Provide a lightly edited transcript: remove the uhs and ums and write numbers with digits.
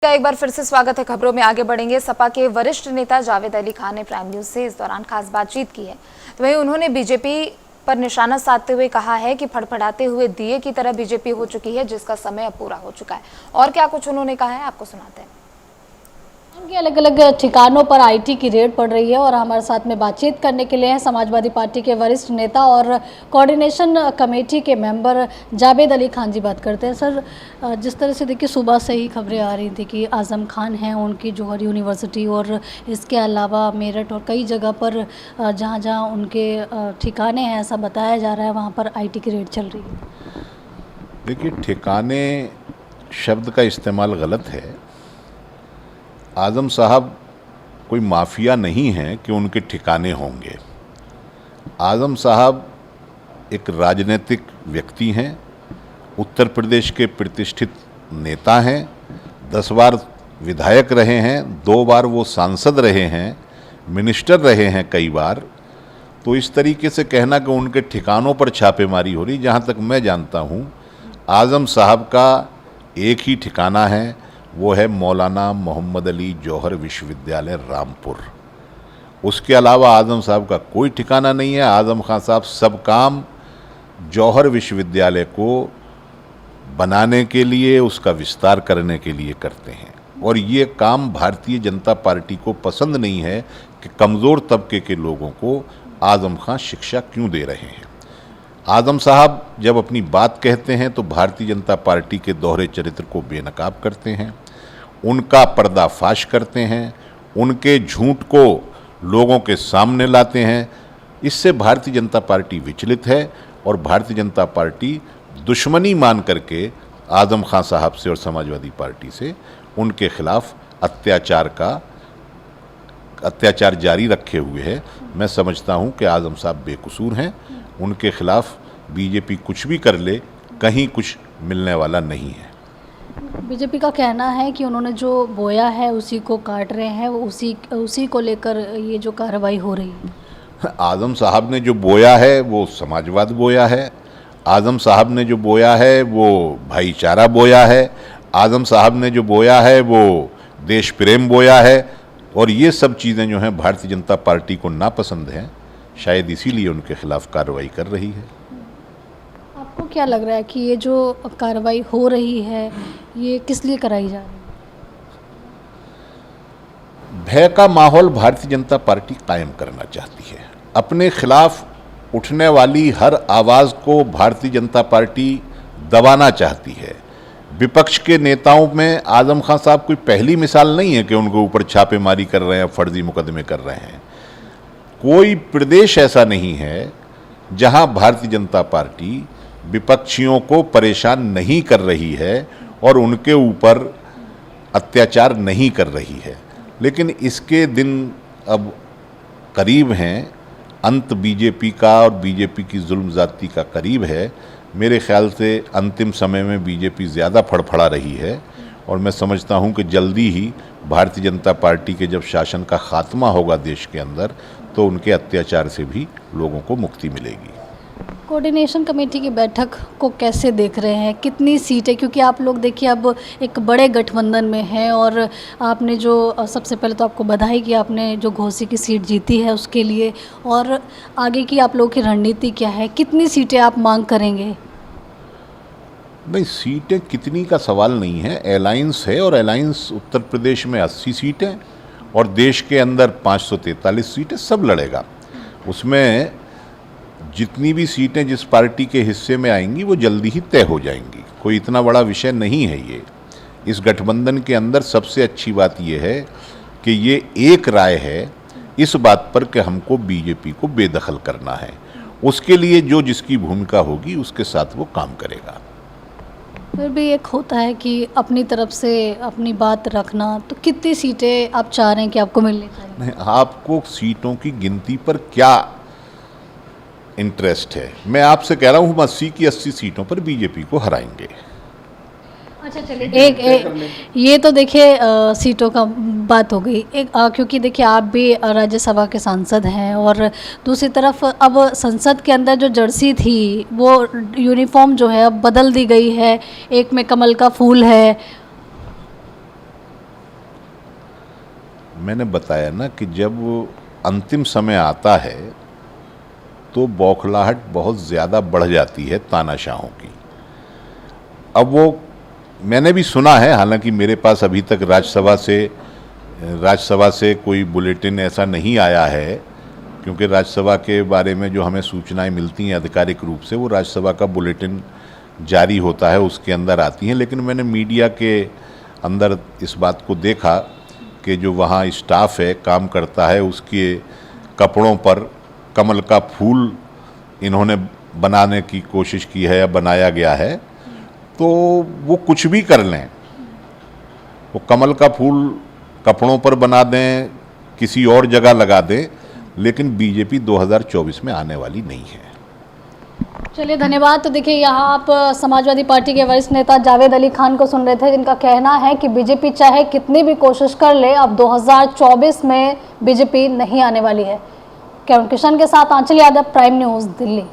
का एक बार फिर से स्वागत है। खबरों में आगे बढ़ेंगे। सपा के वरिष्ठ नेता जावेद अली खान ने प्राइम न्यूज से इस दौरान खास बातचीत की है। तो वहीं उन्होंने बीजेपी पर निशाना साधते हुए कहा है कि फड़फड़ाते हुए दिए की तरह बीजेपी हो चुकी है, जिसका समय अब पूरा हो चुका है। और क्या कुछ उन्होंने कहा है, आपको सुनाते हैं। उनके अलग अलग ठिकानों पर आईटी की रेड पड़ रही है और हमारे साथ में बातचीत करने के लिए हैं समाजवादी पार्टी के वरिष्ठ नेता और कोऑर्डिनेशन कमेटी के मेंबर जावेद अली खान जी। बात करते हैं सर, जिस तरह से देखिए सुबह से ही खबरें आ रही थी कि आज़म खान हैं, उनकी जौहर यूनिवर्सिटी और इसके अलावा मेरठ और कई जगह पर जहाँ जहाँ उनके ठिकाने हैं, ऐसा बताया जा रहा है, वहाँ पर आईटी की रेड चल रही है। देखिए, ठिकाने शब्द का इस्तेमाल गलत है। आज़म साहब कोई माफिया नहीं है कि उनके ठिकाने होंगे। आज़म साहब एक राजनीतिक व्यक्ति हैं, उत्तर प्रदेश के प्रतिष्ठित नेता हैं, 10 बार विधायक रहे हैं, 2 बार वो सांसद रहे हैं, मिनिस्टर रहे हैं कई बार। तो इस तरीके से कहना कि उनके ठिकानों पर छापेमारी हो रही, जहाँ तक मैं जानता हूँ आज़म साहब का एक ही ठिकाना है, वो है मौलाना मोहम्मद अली जौहर विश्वविद्यालय रामपुर। उसके अलावा आज़म साहब का कोई ठिकाना नहीं है। आज़म खान साहब सब काम जौहर विश्वविद्यालय को बनाने के लिए, उसका विस्तार करने के लिए करते हैं। और ये काम भारतीय जनता पार्टी को पसंद नहीं है कि कमज़ोर तबके के लोगों को आज़म खान शिक्षा क्यों दे रहे हैं। आज़म साहब जब अपनी बात कहते हैं तो भारतीय जनता पार्टी के दोहरे चरित्र को बेनकाब करते हैं, उनका पर्दाफाश करते हैं, उनके झूठ को लोगों के सामने लाते हैं। इससे भारतीय जनता पार्टी विचलित है और भारतीय जनता पार्टी दुश्मनी मान करके आज़म खान साहब से और समाजवादी पार्टी से उनके खिलाफ अत्याचार जारी रखे हुए है। मैं समझता हूं कि आज़म साहब बेकसूर हैं, उनके खिलाफ बीजेपी कुछ भी कर ले, कहीं कुछ मिलने वाला नहीं है। बीजेपी का कहना है कि उन्होंने जो बोया है उसी को काट रहे हैं, वो उसी को लेकर ये जो कार्रवाई हो रही है। आज़म साहब ने जो बोया है वो समाजवाद बोया है, आज़म साहब ने जो बोया है वो भाईचारा बोया है, आज़म साहब ने जो बोया है वो देश प्रेम बोया है। और ये सब चीज़ें जो हैं भारतीय जनता पार्टी को नापसंद हैं, शायद इसीलिए उनके खिलाफ कार्रवाई कर रही है। आपको क्या लग रहा है कि ये जो कार्रवाई हो रही है ये किस लिए कराई जा रही है? भय का माहौल भारतीय जनता पार्टी कायम करना चाहती है। अपने खिलाफ उठने वाली हर आवाज़ को भारतीय जनता पार्टी दबाना चाहती है। विपक्ष के नेताओं में आज़म खान साहब कोई पहली मिसाल नहीं है कि उनके ऊपर छापेमारी कर रहे हैं, फर्जी मुकदमे कर रहे हैं। कोई प्रदेश ऐसा नहीं है जहां भारतीय जनता पार्टी विपक्षियों को परेशान नहीं कर रही है और उनके ऊपर अत्याचार नहीं कर रही है। लेकिन इसके दिन अब करीब हैं, अंत बीजेपी का और बीजेपी की जुल्म ज़्यादती का करीब है। मेरे ख्याल से अंतिम समय में बीजेपी ज़्यादा फड़फड़ा रही है और मैं समझता हूं कि जल्दी ही भारतीय जनता पार्टी के जब शासन का खात्मा होगा देश के अंदर, तो उनके अत्याचार से भी लोगों को मुक्ति मिलेगी। कोऑर्डिनेशन कमेटी की बैठक को कैसे देख रहे हैं, कितनी सीटें, क्योंकि आप लोग देखिए अब एक बड़े गठबंधन में हैं और आपने जो सबसे पहले तो आपको बधाई कि आपने जो घोसी की सीट जीती है उसके लिए, और आगे की आप लोगों की रणनीति क्या है, कितनी सीटें आप मांग करेंगे? नहीं, सीटें कितनी का सवाल नहीं है, अलायंस है और अलायंस उत्तर प्रदेश में 80 सीटें और देश के अंदर 543 सीटें सब लड़ेगा। उसमें जितनी भी सीटें जिस पार्टी के हिस्से में आएंगी वो जल्दी ही तय हो जाएंगी। कोई इतना बड़ा विषय नहीं है ये। इस गठबंधन के अंदर सबसे अच्छी बात ये है कि ये एक राय है इस बात पर कि हमको बीजेपी को बेदखल करना है। उसके लिए जो जिसकी भूमिका होगी उसके साथ वो काम करेगा। फिर भी एक होता है कि अपनी तरफ से अपनी बात रखना, तो कितनी सीटें आप चाह रहे हैं कि आपको मिलनी चाहिए? नहीं, आपको सीटों की गिनती पर क्या इंटरेस्ट है? मैं आपसे कह रहा हूँ हम 80 की 80 सीटों पर बीजेपी को हराएंगे। अच्छा चलिए, एक ये तो देखिए सीटों का बात हो गई। एक क्योंकि देखिए आप भी राज्यसभा के सांसद हैं और दूसरी तरफ अब संसद के अंदर जो जर्सी थी वो यूनिफॉर्म जो है अब बदल दी गई है, एक में कमल का फूल है। मैंने बताया ना कि जब अंतिम समय आता है तो बौखलाहट बहुत ज़्यादा बढ़ जाती है तानाशाहों की। अब वो मैंने भी सुना है, हालांकि मेरे पास अभी तक राज्यसभा से कोई बुलेटिन ऐसा नहीं आया है, क्योंकि राज्यसभा के बारे में जो हमें सूचनाएं मिलती हैं आधिकारिक रूप से वो राज्यसभा का बुलेटिन जारी होता है, उसके अंदर आती हैं। लेकिन मैंने मीडिया के अंदर इस बात को देखा कि जो वहाँ स्टाफ है, काम करता है, उसके कपड़ों पर कमल का फूल इन्होंने बनाने की कोशिश की है या बनाया गया है। तो वो कुछ भी कर लें, वो कमल का फूल कपड़ों पर बना दें, किसी और जगह लगा दें, लेकिन बीजेपी 2024 में आने वाली नहीं है। चलिए धन्यवाद। तो देखिए, यहाँ आप समाजवादी पार्टी के वरिष्ठ नेता जावेद अली खान को सुन रहे थे, जिनका कहना है कि बीजेपी चाहे कितनी भी कोशिश कर ले, अब 2024 में बीजेपी नहीं आने वाली है। कैमरा किशन के साथ आंचल यादव, प्राइम न्यूज़, दिल्ली।